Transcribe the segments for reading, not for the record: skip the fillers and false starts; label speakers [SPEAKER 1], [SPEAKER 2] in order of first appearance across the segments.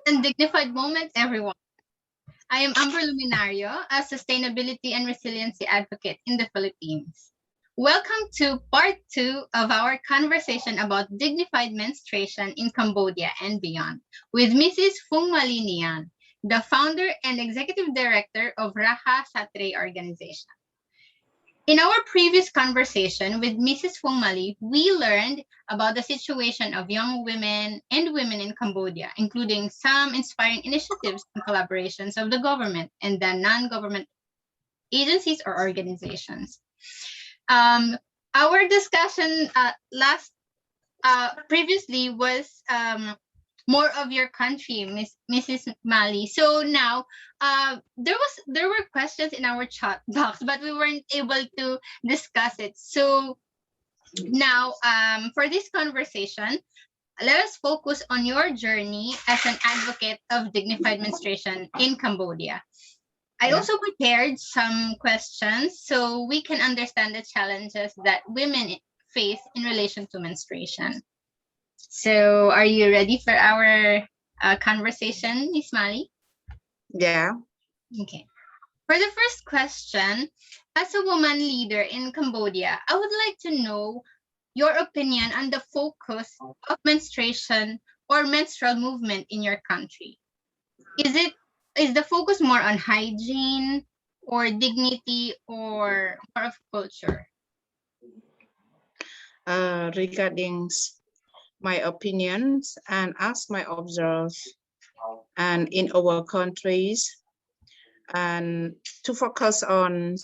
[SPEAKER 1] and dignified moments, everyone. I am Amber Luminario, a sustainability and resiliency advocate in the Philippines. Welcome to part 2 of our conversation about dignified menstruation in Cambodia and beyond with Mrs. Phung Malinian, the founder and executive director of Raha Satre organization. In our previous conversation with Mrs. Phung Mali, we learned about the situation of young women and women in Cambodia, including some inspiring initiatives and collaborations of the government and the non-government agencies or organizations. Our discussion previously was more of your country, Mrs. Mali. So now, there were questions in our chat box, but we weren't able to discuss it. So now, for this conversation, let us focus on your journey as an advocate of dignified menstruation in Cambodia. I also prepared some questions so we can understand the challenges that women face in relation to menstruation. So, are you ready for our conversation, Miss Mali?
[SPEAKER 2] Yeah.
[SPEAKER 1] Okay. For the first question, as a woman leader in Cambodia, I would like to know your opinion on the focus of menstruation or menstrual movement in your country. Is the focus more on hygiene or dignity or more of culture?
[SPEAKER 2] Regarding my opinions and as my observes and in our countries and to focus on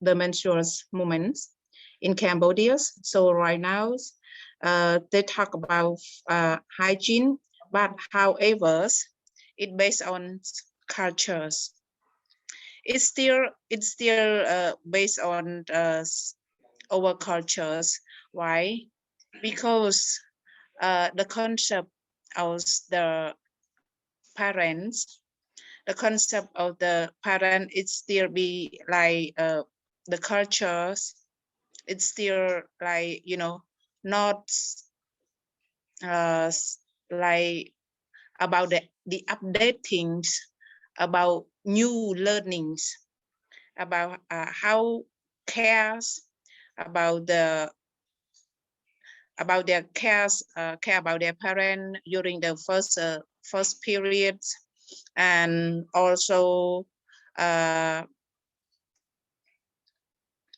[SPEAKER 2] the menstrual movements in Cambodia. So right now, they talk about hygiene, but however, it based on cultures. It's still based on our cultures. Why? Because the concept of parents, the concept of the parent, it still be like the cultures. It's still like not uh, like about the updatings, about new learnings, about how cares about their cares care about their parent during the first period, and also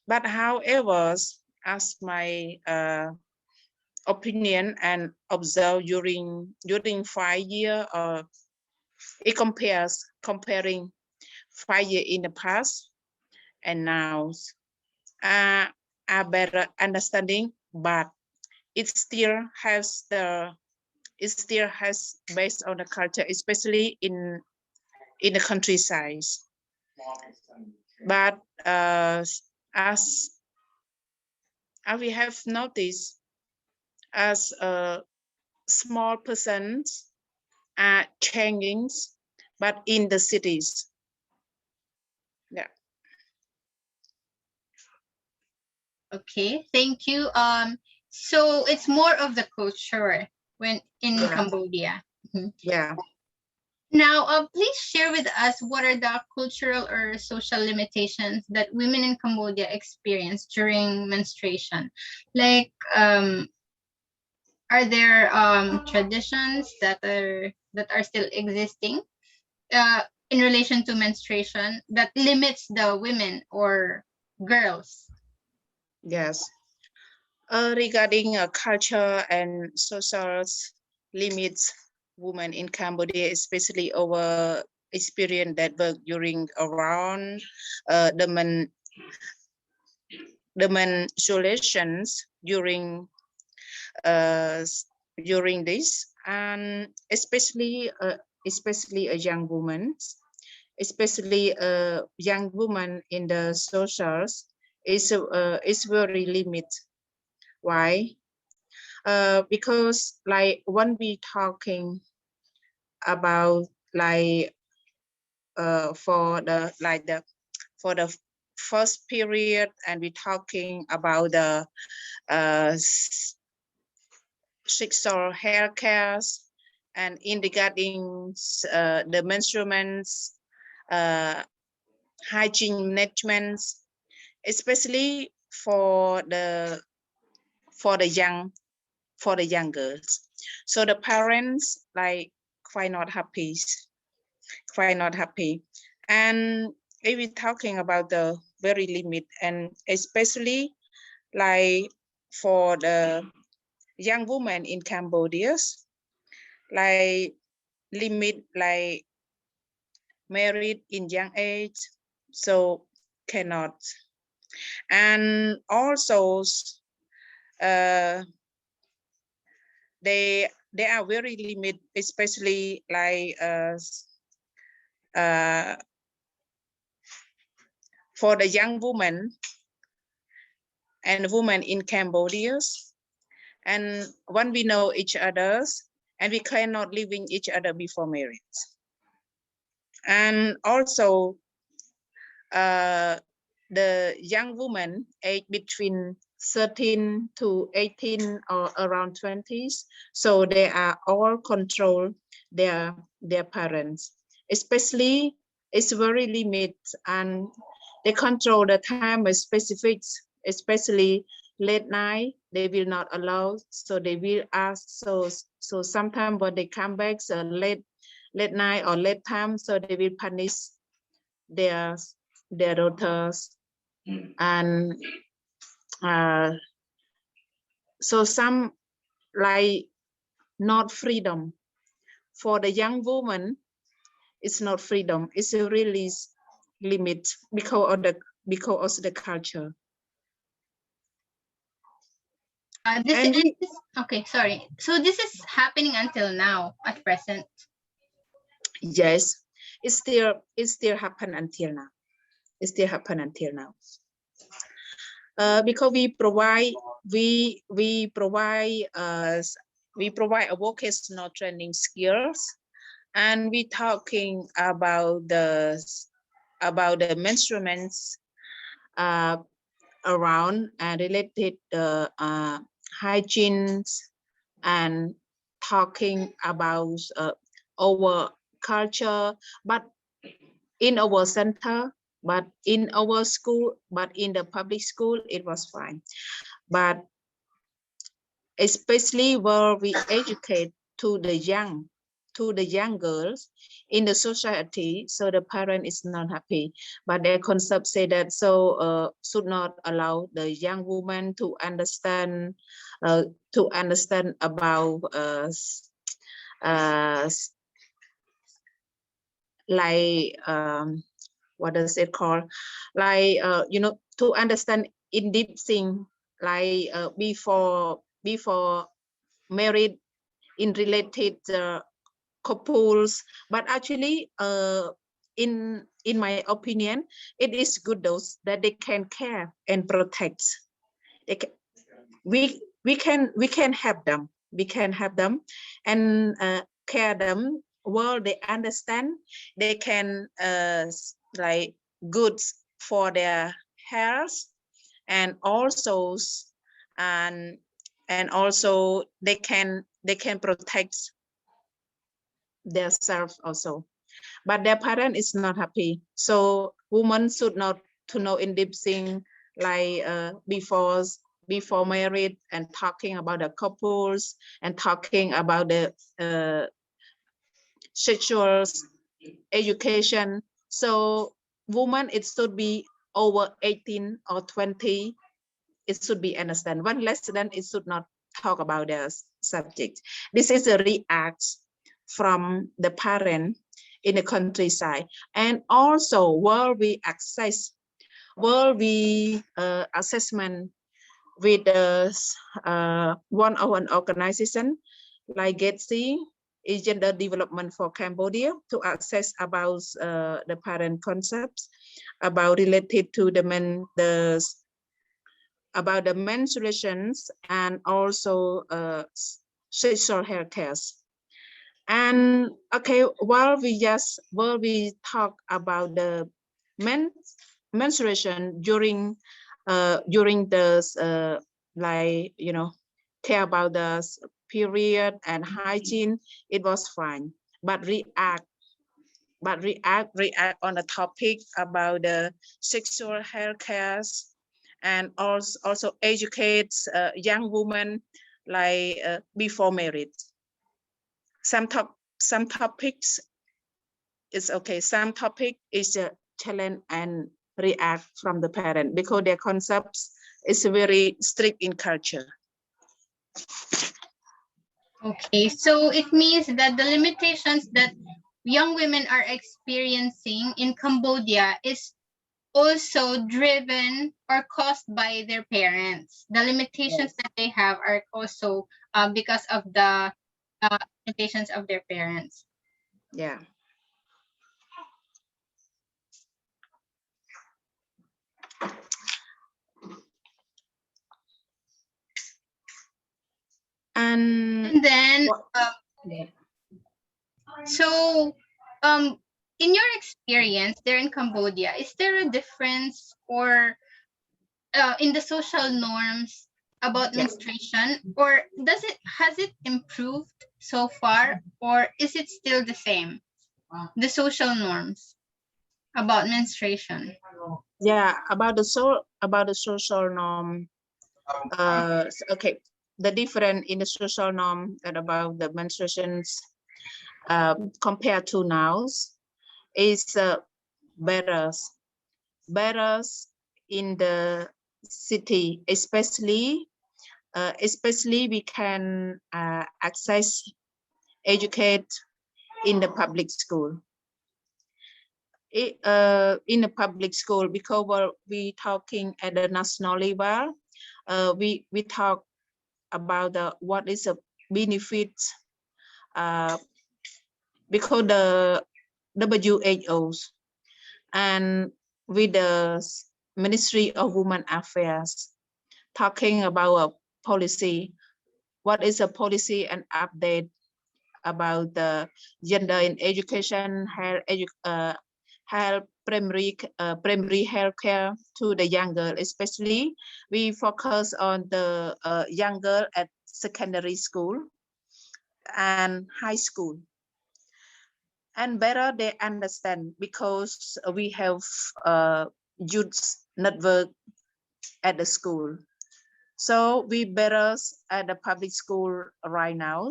[SPEAKER 2] but however, as my opinion and observe during 5 years, it comparing 5 years in the past and now, a better understanding, but it still has based on the culture, especially in the countryside. But as we have noticed, as a small percent are changing, but in the cities. Yeah.
[SPEAKER 1] Okay, thank you. So it's more of the culture when in Cambodia.
[SPEAKER 2] Yeah.
[SPEAKER 1] Now, please share with us what are the cultural or social limitations that women in Cambodia experience during menstruation? Like, are there traditions that are still existing in relation to menstruation that limits the women or girls?
[SPEAKER 2] Yes. Regarding culture and social limits, women in Cambodia, especially our experience that work during around the menstruations during this, and especially a young woman, especially a young woman in the socials is very limited. Why? Because like when we talking about like for the first period, and we talking about the sexual hair cares and in regarding the menstruations, hygiene management, especially for the young girls. So the parents like quite not happy, and if we're talking about the very limit, and especially like for the young women in Cambodia, like limit like married in young age, so cannot. And also they are very limit, especially like for the young woman and women in Cambodia. And when we know each other's, and we cannot living each other before marriage. And also the young woman age between 13 to 18 or around 20s, so they are all control their parents, especially it's very limit, and they control the time with specifics, especially late night they will not allow, so they will ask, so sometimes when they come back so late night or late time, so they will punish their daughters. And so some like not freedom for the young woman, it's not freedom, it's a release limit because of the culture.
[SPEAKER 1] Okay, sorry. So this is happening until now at present.
[SPEAKER 2] Yes, it still happen until now. It still happen until now. Because we provide a vocational training skills, and we talking about the menstruations around and related hygiene, and talking about our culture, but in our center, but in our school, but in the public school, it was fine. But especially where we educate to the young girls in the society, so the parent is not happy, but their concept say that so should not allow the young woman to understand about like what does it call, like to understand in deep thing, like before married in related couples. But actually in my opinion, it is good those that they can care and protect. They can, we can help them, and care them well, they understand, they can like good for their health, and also also they can protect themselves also. But their parent is not happy, so women should not to know in deep thing, like before married, and talking about the couples, and talking about the sexual education. So woman, it should be over 18 or 20, it should be understand. One less than, it should not talk about the subject. This is a react from the parent in the countryside. And also where we access, where we assessment with one of an organization like GETSI, is gender development for Cambodia, to access about the parent concepts about related to about the menstruations, and also sexual health care. And okay, while we talk about the menstruation during the like care about the period and hygiene, it was fine. But react on the topic about the sexual health care, and also educates young women like before marriage. Some topics is okay. Some topic is a challenge and react from the parent because their concepts is very strict in culture.
[SPEAKER 1] Okay, so it means that the limitations that young women are experiencing in Cambodia is also driven or caused by their parents. The limitations that they have are also because of the limitations of their parents.
[SPEAKER 2] Yeah.
[SPEAKER 1] And then, so in your experience there in Cambodia, is there a difference or in the social norms about menstruation, or has it improved so far, or is it still the same, the social norms about menstruation?
[SPEAKER 2] Yeah, about the social norm. Okay, the difference in the social norm and about the menstruations compared to now is better in the city, especially we can access educate in the public school. In the public school, because we talking at the national level, we talk about what is a benefit, because the WHO and with the Ministry of Women Affairs talking about a policy, what is a policy and update about the gender in education, health, primary health care to the young girl. Especially we focus on the young girl at secondary school and high school, and better they understand because we have youth network at the school. So we better at the public school right now.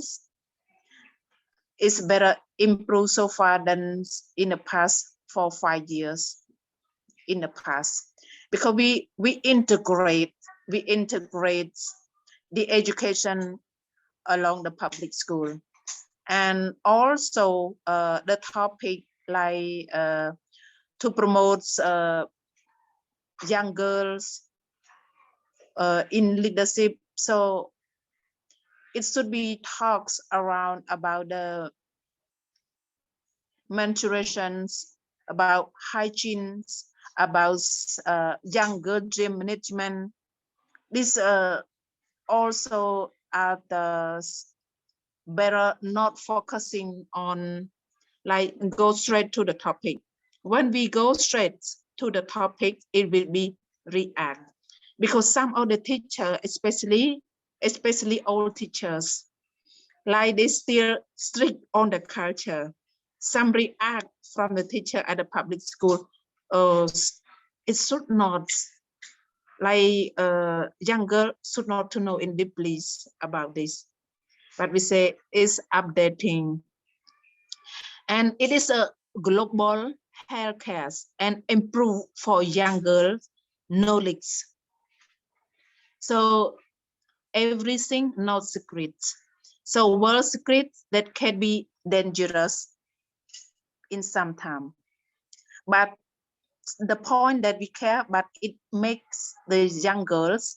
[SPEAKER 2] It's better improved so far than in the past 4-5 years in the past, because we integrate the education along the public school, and also the topic like to promote young girls in leadership. So it should be talks around about the menstruations, about hygiene, about young girl dream management. This also are the better not focusing on like go straight to the topic. When we go straight to the topic, it will be react, because some of the teacher, especially old teachers, like they still strict on the culture. Some react from the teacher at the public school. It should not, like younger should not to know in deeply about this, but we say is updating, and it is a global healthcare and improve for young girls knowledge. So everything not secret. So world secret that can be dangerous in some time. But the point that we care, but it makes the young girls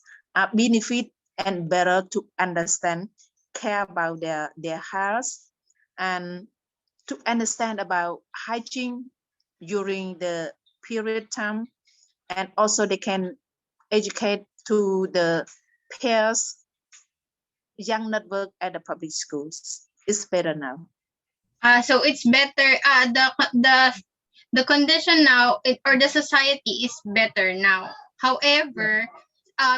[SPEAKER 2] benefit and better to understand, care about their health, and to understand about hygiene during the period time, and also they can educate to the peers, young network at the public schools. It's better now.
[SPEAKER 1] So it's better. The condition now, or the society is better now. However,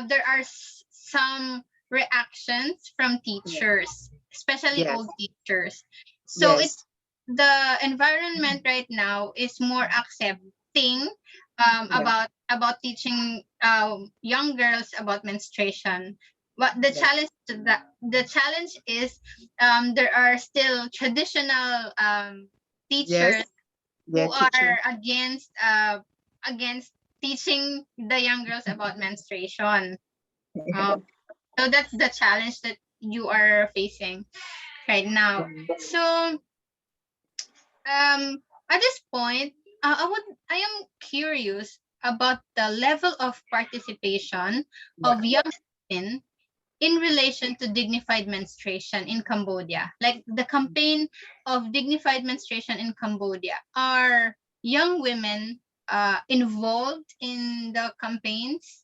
[SPEAKER 1] there are some reactions from teachers. especially
[SPEAKER 2] Yes.
[SPEAKER 1] old teachers. So
[SPEAKER 2] Yes.
[SPEAKER 1] it's the environment right now is more accepting
[SPEAKER 2] Yeah.
[SPEAKER 1] about teaching young girls about menstruation. But
[SPEAKER 2] Yeah.
[SPEAKER 1] the challenge is there are still traditional
[SPEAKER 2] Yes.
[SPEAKER 1] teachers
[SPEAKER 2] Yeah.
[SPEAKER 1] who
[SPEAKER 2] Teacher.
[SPEAKER 1] are against teaching the young girls about menstruation. Um, so that's the challenge that you are facing right now. So at this point, I am curious about the level of participation
[SPEAKER 2] Yeah.
[SPEAKER 1] of young women in relation to dignified menstruation in Cambodia. Like the campaign of dignified menstruation in Cambodia. Are young women involved in the campaigns?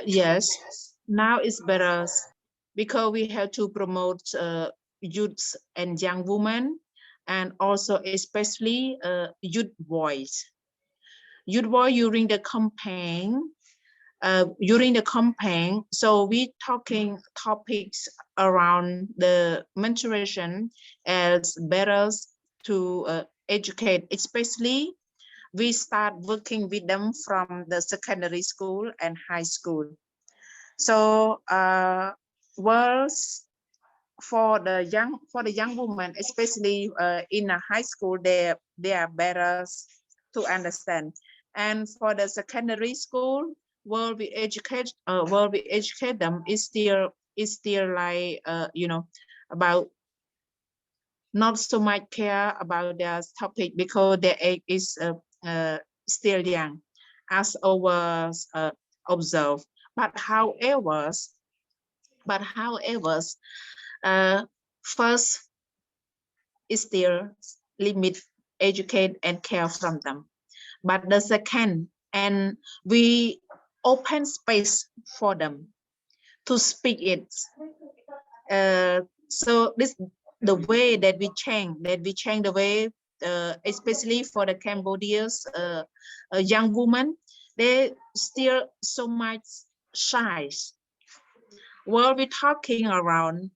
[SPEAKER 2] Yes. Now it's better because we have to promote youths and young women, and also especially youth boys. Youth boy during the campaign. During the campaign, so we talking topics around the menstruation as better to educate, especially we start working with them from the secondary school and high school. So was for the young women, especially in a high school, they are better to understand. And for the secondary school, will we educate them is still like about not so much care about their topic because their age is still young, as our observed. But however, uh, first is still limit, educate and care from them. But the second, and we open space for them to speak it. So this the way that we change the way, especially for the Cambodia's young women, they still so much shy. While we talking around,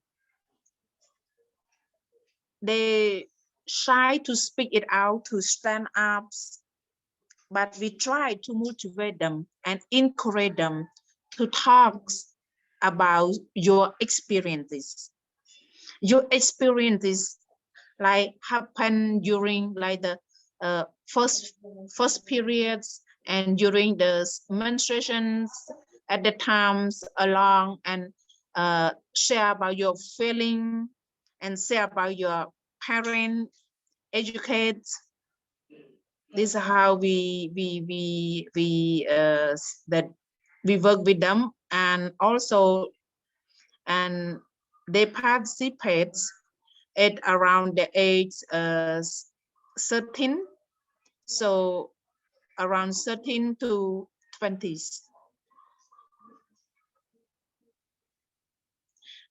[SPEAKER 2] they shy to speak it out, to stand up, but we try to motivate them and encourage them to talk about your experiences like happen during like the uh, first first periods and during the menstruations at the times along, and share about your feeling and share about your parent, educate. This is how that we work with them, and also and they participate at around the age 13, so around 13 to 20s.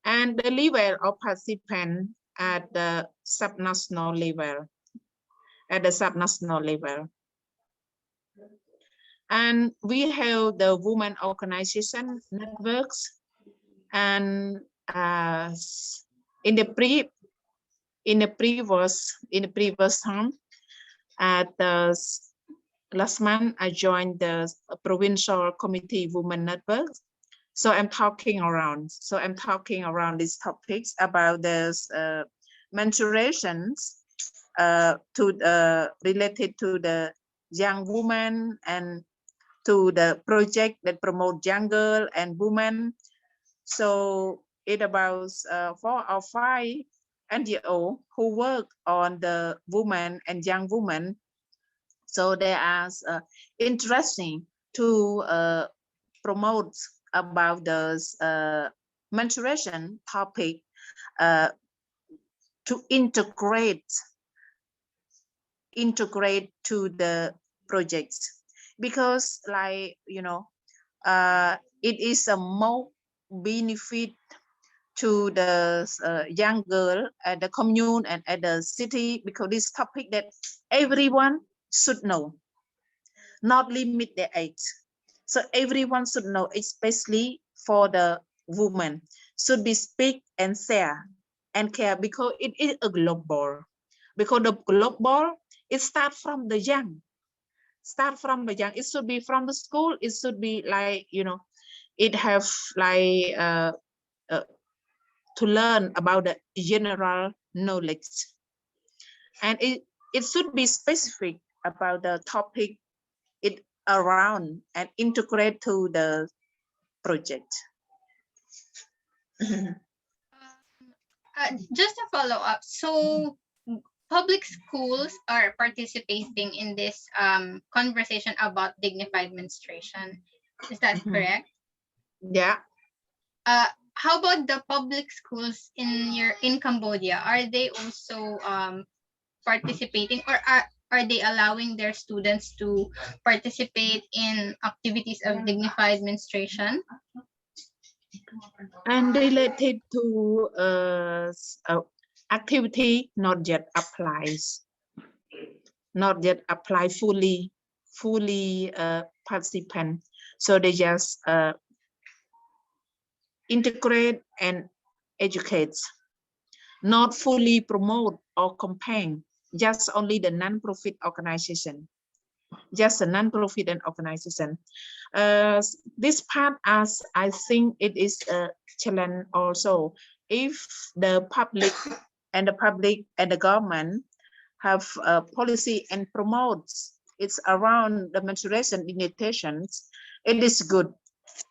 [SPEAKER 2] And the level of participant at the subnational level, and we have the women organization networks, and uh, in the previous time at the last month I joined the provincial committee women network. So I'm talking around these topics about this menstruations related to the young woman, and to the project that promote young girl and women. So it about 4 or 5 NGO who work on the woman and young women. So they are interesting to promote about the menstruation topic, uh, to integrate to the projects, because like it is a more benefit to the young girl at the commune and at the city, because this topic that everyone should know, not limit their age. So everyone should know, especially for the woman. should be speak and share and care, because it is a global. Because the global, it starts from the young. It should be from the school. It should be like, it have like uh, to learn about the general knowledge, and it should be specific about the topic it around and integrate to the project.
[SPEAKER 1] Just a follow up. So public schools are participating in this conversation about dignified menstruation. Is that correct?
[SPEAKER 2] Yeah.
[SPEAKER 1] How about the public schools in Cambodia? Are they also participating, or are they allowing their students to participate in activities of dignified menstruation?
[SPEAKER 2] And related to activity, not yet apply fully participant. So they just integrate and educate, not fully promote or campaign, just only the non-profit organization. Just a non-profit and organization. This part, as I think it is a challenge also. If the public and the government have a policy and promotes it's around the menstruation limitations, it is good.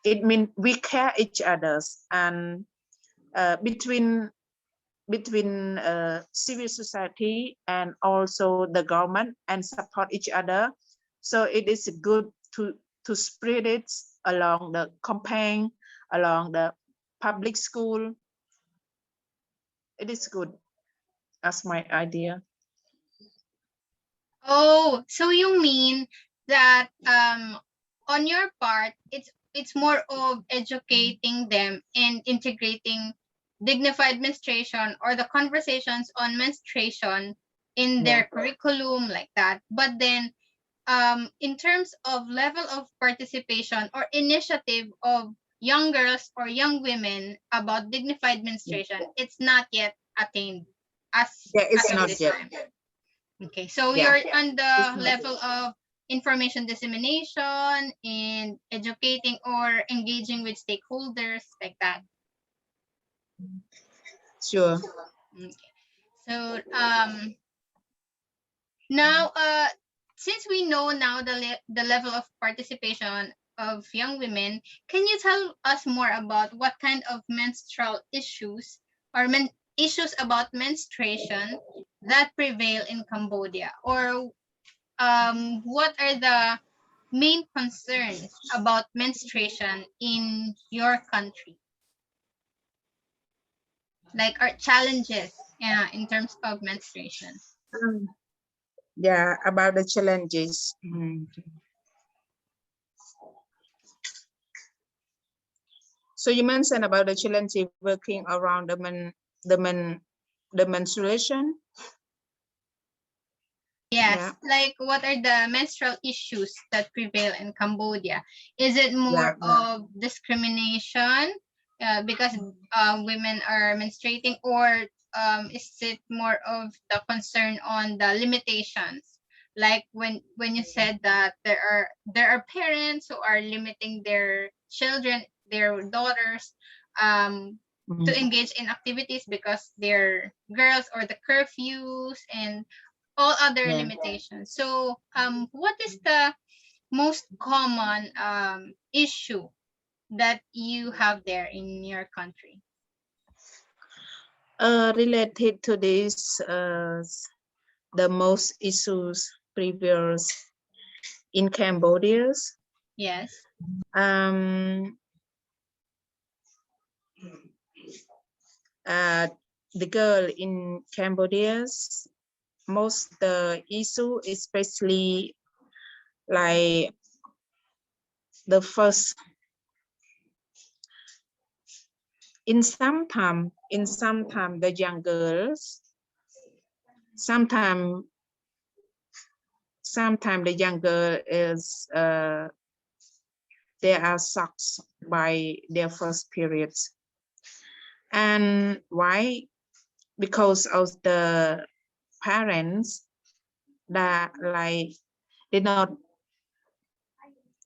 [SPEAKER 2] It means we care each others, and between civil society and also the government, and support each other. So it is good to spread it along the campaign, along the public school. It is good as my idea.
[SPEAKER 1] Oh, so you mean that on your part, it's more of educating them and integrating dignified menstruation or the conversations on menstruation in their curriculum, like that. But then in terms of level of participation or initiative of young girls or young women about dignified menstruation, it's not yet attained as
[SPEAKER 2] It's
[SPEAKER 1] of
[SPEAKER 2] not
[SPEAKER 1] this
[SPEAKER 2] yet.
[SPEAKER 1] time. Okay, so
[SPEAKER 2] Yeah.
[SPEAKER 1] you're on the level of information dissemination and educating or engaging with stakeholders, like that.
[SPEAKER 2] Sure.
[SPEAKER 1] Okay. So now since we know now the level of participation of young women, can you tell us more about what kind of menstrual issues or issues about menstruation that prevail in Cambodia, or what are the main concerns about menstruation in your country? Like, our challenges in terms of menstruation?
[SPEAKER 2] Yeah, about the challenges. So you mentioned about the challenges working around the menstruation.
[SPEAKER 1] Yes,
[SPEAKER 2] Yeah.
[SPEAKER 1] like what are the menstrual issues that prevail in Cambodia? Is it more
[SPEAKER 2] Yeah.
[SPEAKER 1] of discrimination because women are menstruating, or is it more of the concern on the limitations? Like when you said that there are parents who are limiting their children, their daughters, to engage in activities because they're girls, or the curfews and all other limitations. So, what is the most common issue that you have there in your country?
[SPEAKER 2] Related to this, the most issues previous in Cambodia.
[SPEAKER 1] Yes.
[SPEAKER 2] Um, the girl in Cambodia, most the issue, especially like the first, in some time the young girls, sometimes the young girl is they are shocked by their first periods. And why? Because of the parents that like did not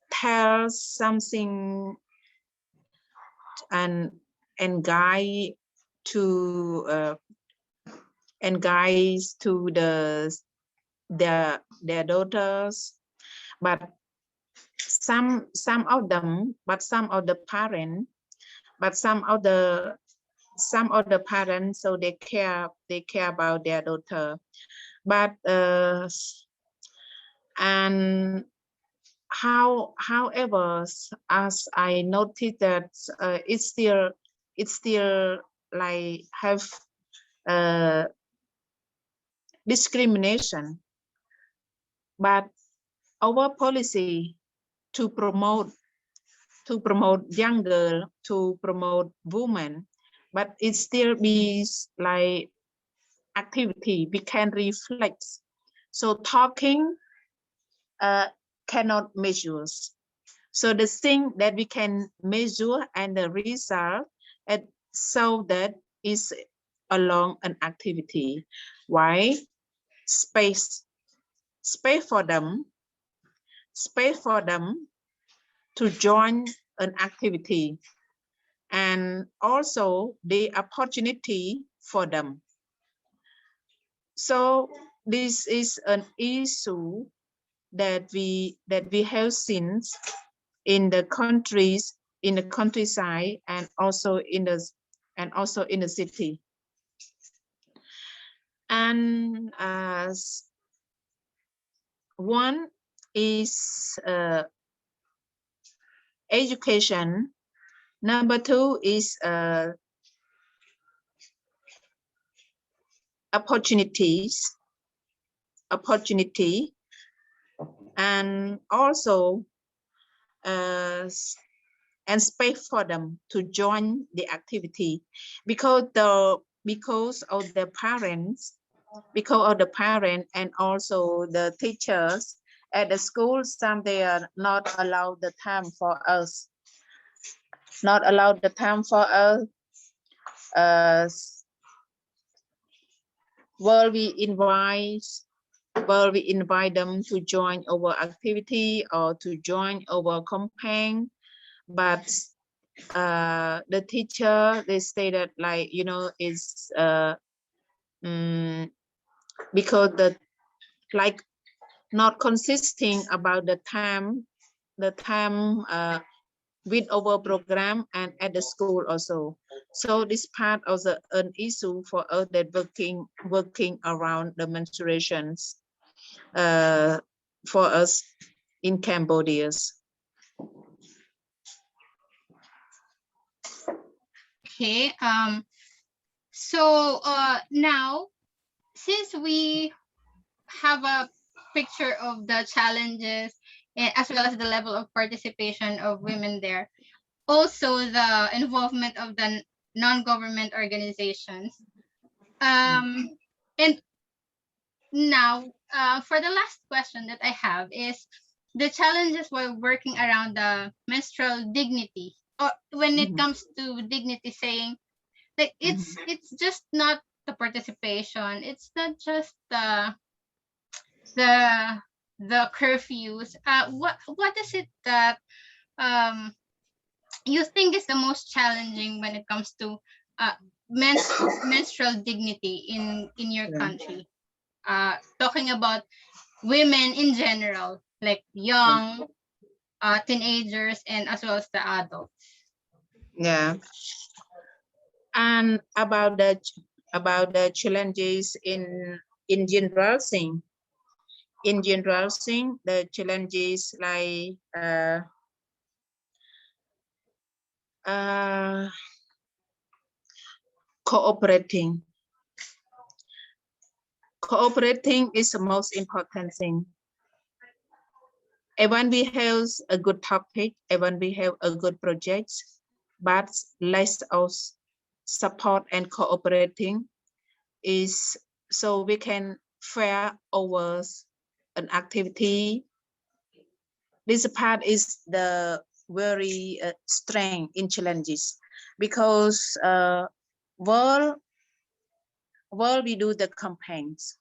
[SPEAKER 2] tell something and guide to and guides to their daughters, but some of them, but some of the parents, but some of the parents, so they care about their daughter, but and however, as I noticed that it's still like have uh, discrimination, but our policy to promote young girl, to promote women, but it still be like activity we can reflect. So talking cannot measure. So the thing that we can measure and the result, and so that is along an activity. Why? Space, space for them, space for them to join an activity, and also the opportunity for them. So this is an issue that we have seen in the countries, in the countryside, and also in the city. And one is education. Number two is opportunity, and also uh, and space for them to join the activity, because of the parents, because of the parent, and also the teachers at the school. Some they are not allowed the time for us, not allowed the time for us. uh, where we invite them to join our activity or to join our campaign, but the teacher, they say that, like, is because the, like, not consisting about the time with our program and at the school also. So this part of an issue for us that working around the menstruations for us in Cambodia.
[SPEAKER 1] Okay. So now, since we have a picture of the challenges, as well as the level of participation of women there, also the involvement of the non-government organizations, and now, for the last question that I have is the challenges while working around the menstrual dignity, or when it
[SPEAKER 2] Mhm.
[SPEAKER 1] comes to dignity, saying like
[SPEAKER 2] Mhm.
[SPEAKER 1] it's just not the participation, it's not just the the curfews. What is it that um you think is the most challenging when it comes to uh menstrual dignity in your
[SPEAKER 2] Yeah.
[SPEAKER 1] country? Talking about women in general, like young, teenagers, and as well as the adults.
[SPEAKER 2] Yeah. And about the challenges in general thing. In general thing, the challenges like uh, cooperating. Cooperating is the most important thing. Even we have a good topic, even we have a good project, but less of support and cooperating is, so we can fare over an activity. This part is the very strength in challenges, because world we do the campaigns,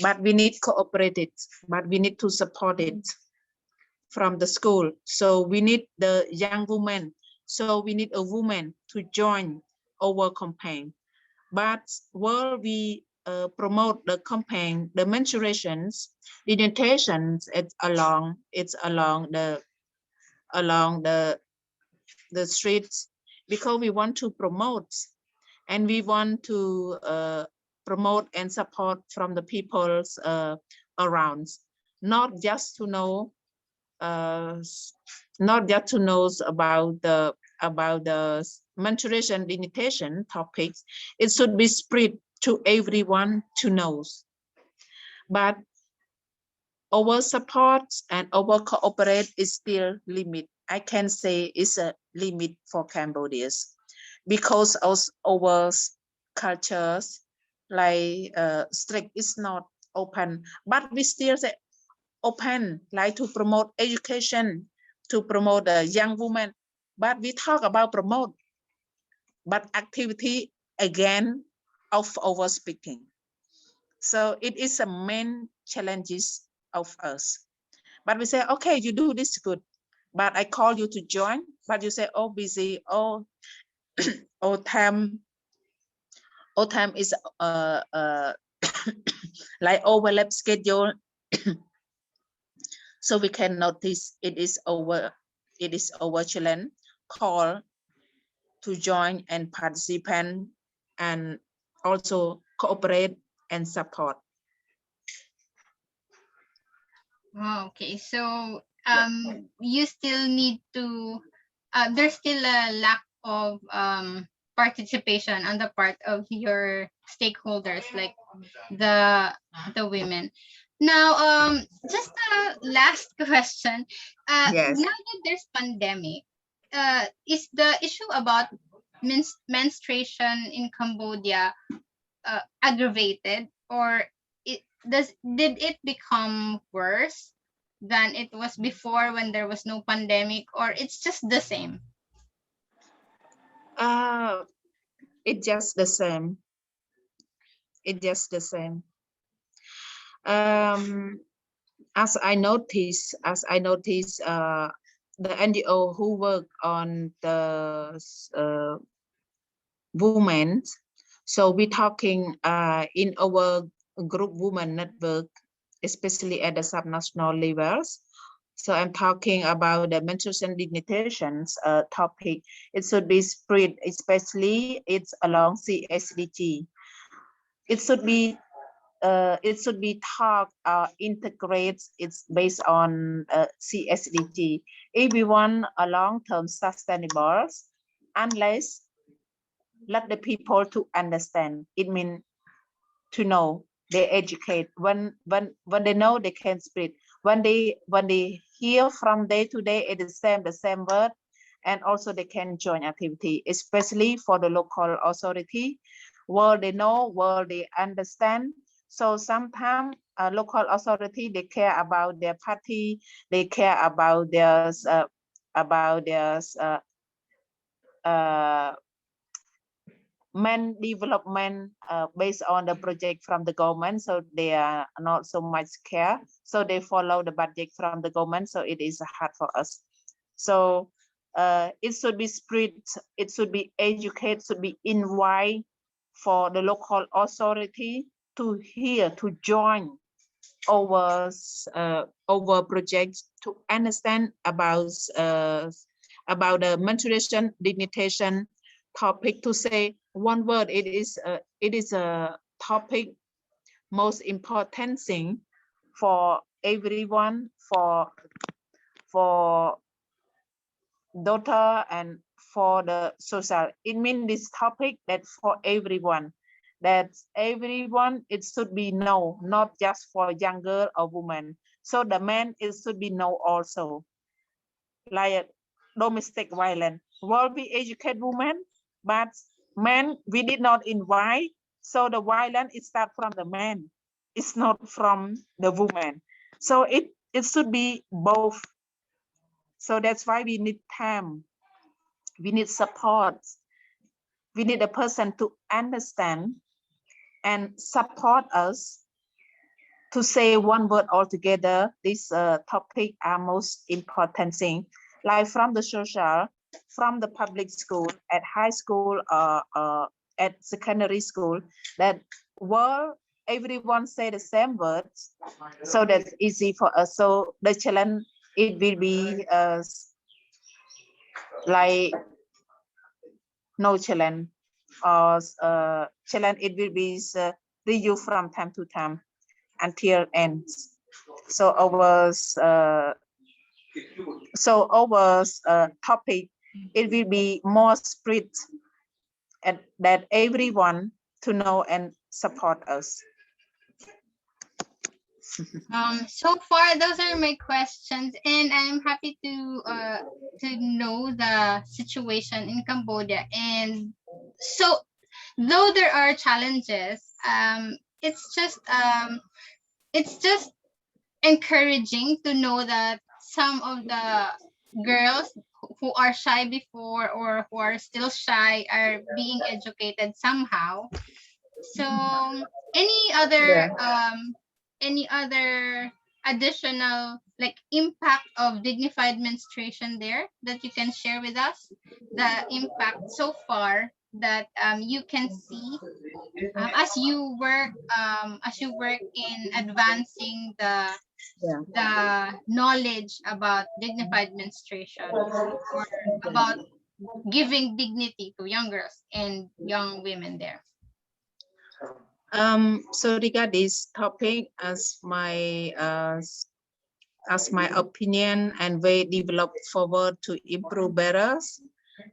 [SPEAKER 2] but we need cooperate it, but we need to support it from the school. So we need the young woman. So we need a woman to join our campaign. But while we promote the campaign, the menstruations, the dentations, it's along the streets, because we want to promote, and we want to promote and support from the people's around, not just to know uh, not just to know about the menstruation limitation topics. It should be spread to everyone to know. But our support and our cooperate is still limit. I can say it's a limit for Cambodia, because of our cultures, like strict is not open, but we still say open, like to promote education, to promote a young woman. But we talk about promote, but activity again of our speaking. So it is a main challenges of us. But we say, okay, you do this good, but I call you to join, but you say, oh, busy, oh, oh, time is like overlap schedule. So we can notice it is our challenge call to join and participate and also cooperate and support.
[SPEAKER 1] Okay, so you still need to there's still a lack of participation on the part of your stakeholders, like the women. Now, just a last question.
[SPEAKER 2] Yes.
[SPEAKER 1] Now that there's pandemic, is the issue about menstruation in Cambodia aggravated, or did it become worse than it was before when there was no pandemic, or it's just the same?
[SPEAKER 2] It's just the same. It's just the same. As I noticed, the NGO who work on the women. So we talking in our group women network, especially at the subnational levels. So I'm talking about the menstruation dignifications topic. It should be spread, especially it's along CSDG. It should be talk integrates. It's based on CSDG. Everyone a long-term sustainable, unless let the people to understand. It means to know, they educate. When they know, they can spread. When they hear from day to day, it is the same word, and also they can join activity, especially for the local authority, where they know, where they understand. So sometimes local authority, they care about their party, they care about their men development based on the project from the government, so they are not so much care, so they follow the budget from the government, so it is hard for us. So it should be spread, it should be educated, should be invite for the local authority to hear, to join our projects, to understand about the menstruation dignification topic. To say one word, it is a topic most important thing for everyone, for daughter and for the social. It means this topic that for everyone, that everyone, it should be know, not just for young girl or woman. So the man, it should be know also, like domestic violence. Well, we educate women, but men we did not invite. So the violence it start from the man. It's not from the woman. So it should be both. So that's why we need time. We need support. we need a person to understand and support us to say one word altogether. This topic are most important thing, like from the social, from the public school, at high school, at secondary school, that world everyone say the same words, so that's easy for us. So the challenge, it will be like no challenge, or challenge, it will be review from time to time until ends. So our topic, it will be more spread, and that everyone to know and support us.
[SPEAKER 1] So far, those are my questions, and I'm happy to know the situation in Cambodia. And so, though there are challenges, it's just encouraging to know that some of the girls who are shy before or who are still shy are being educated somehow. So
[SPEAKER 2] Yeah.
[SPEAKER 1] any other additional like impact of dignified menstruation there that you can share with us? The impact so far that you can see as you work in advancing
[SPEAKER 2] Yeah.
[SPEAKER 1] the knowledge about dignified menstruation or about giving dignity to young girls and young women there.
[SPEAKER 2] So regard this topic as my opinion, and we develop forward to improve better.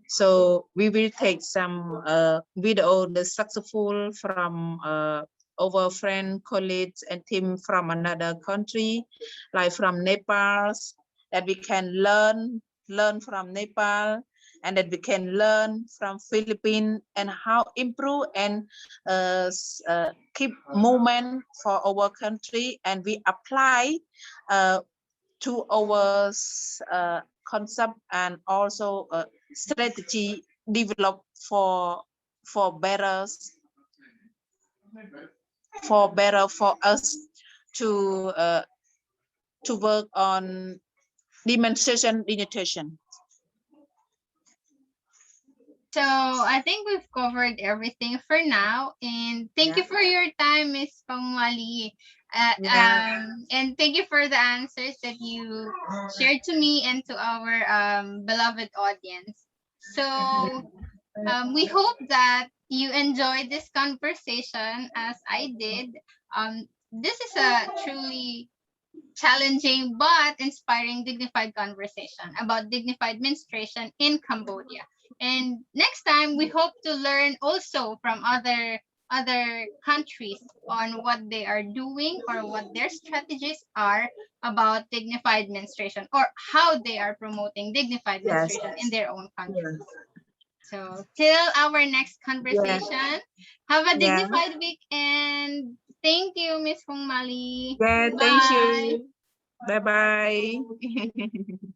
[SPEAKER 2] So we will take some video the successful from our friend, colleagues, and team from another country, like from Nepal, that we can learn from Nepal, and that we can learn from Philippines, and how improve and keep movement for our country, and we apply to our concept, and also strategy developed for better for us to work on demonstration digitation.
[SPEAKER 1] So I think we've covered everything for now, and thank you for your time, Miss Pangwali. And thank you for the answers that you shared to me and to our beloved audience. So we hope that you enjoyed this conversation as I did. This is a truly challenging but inspiring dignified conversation about dignified menstruation in Cambodia. And next time we hope to learn also from other countries on what they are doing or what their strategies are about dignified menstruation or how they are promoting dignified
[SPEAKER 2] Yes.
[SPEAKER 1] menstruation in their own country.
[SPEAKER 2] Yeah.
[SPEAKER 1] So till our next conversation, have a
[SPEAKER 2] Yeah.
[SPEAKER 1] dignified week and thank you, Miss Hong Mali.
[SPEAKER 2] Yeah. Thank
[SPEAKER 1] Bye.
[SPEAKER 2] you. Bye bye.